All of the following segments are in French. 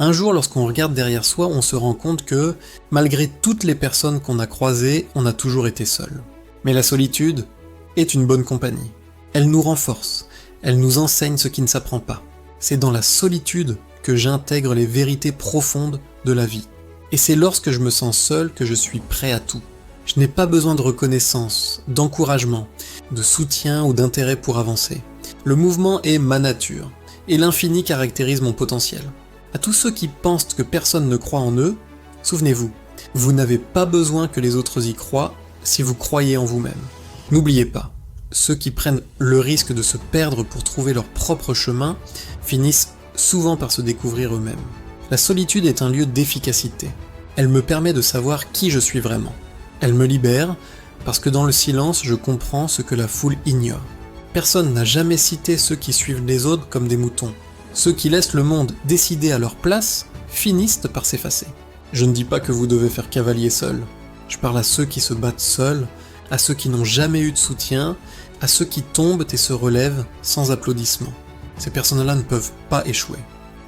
Un jour, lorsqu'on regarde derrière soi, on se rend compte que, malgré toutes les personnes qu'on a croisées, on a toujours été seul. Mais la solitude est une bonne compagnie. Elle nous renforce, elle nous enseigne ce qui ne s'apprend pas. C'est dans la solitude que j'intègre les vérités profondes de la vie. Et c'est lorsque je me sens seul que je suis prêt à tout. Je n'ai pas besoin de reconnaissance, d'encouragement, de soutien ou d'intérêt pour avancer. Le mouvement est ma nature, et l'infini caractérise mon potentiel. À tous ceux qui pensent que personne ne croit en eux, souvenez-vous, vous n'avez pas besoin que les autres y croient si vous croyez en vous-même. N'oubliez pas, ceux qui prennent le risque de se perdre pour trouver leur propre chemin finissent souvent par se découvrir eux-mêmes. La solitude est un lieu d'efficacité. Elle me permet de savoir qui je suis vraiment. Elle me libère parce que dans le silence, je comprends ce que la foule ignore. Personne n'a jamais cité ceux qui suivent les autres comme des moutons. Ceux qui laissent le monde décider à leur place finissent par s'effacer. Je ne dis pas que vous devez faire cavalier seul. Je parle à ceux qui se battent seuls, à ceux qui n'ont jamais eu de soutien, à ceux qui tombent et se relèvent sans applaudissements. Ces personnes-là ne peuvent pas échouer.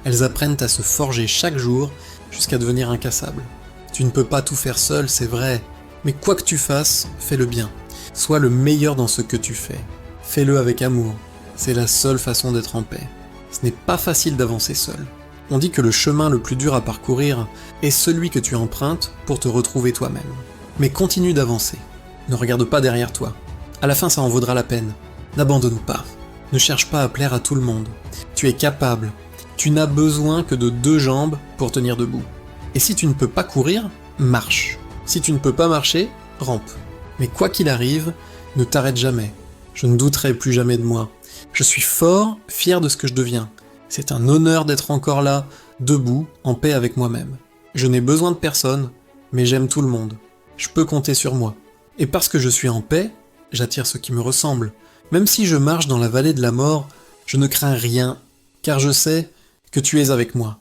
Elles apprennent à se forger chaque jour jusqu'à devenir incassables. Tu ne peux pas tout faire seul, c'est vrai, mais quoi que tu fasses, fais-le bien. Sois le meilleur dans ce que tu fais. Fais-le avec amour. C'est la seule façon d'être en paix. Ce n'est pas facile d'avancer seul. On dit que le chemin le plus dur à parcourir est celui que tu empruntes pour te retrouver toi-même. Mais continue d'avancer. Ne regarde pas derrière toi. À la fin, ça en vaudra la peine. N'abandonne pas. Ne cherche pas à plaire à tout le monde. Tu es capable. Tu n'as besoin que de 2 jambes pour tenir debout. Et si tu ne peux pas courir, marche. Si tu ne peux pas marcher, rampe. Mais quoi qu'il arrive, ne t'arrête jamais. Je ne douterai plus jamais de moi. Je suis fort, fier de ce que je deviens. C'est un honneur d'être encore là, debout, en paix avec moi-même. Je n'ai besoin de personne, mais j'aime tout le monde. Je peux compter sur moi. Et parce que je suis en paix, j'attire ceux qui me ressemblent. Même si je marche dans la vallée de la mort, je ne crains rien, car je sais que tu es avec moi.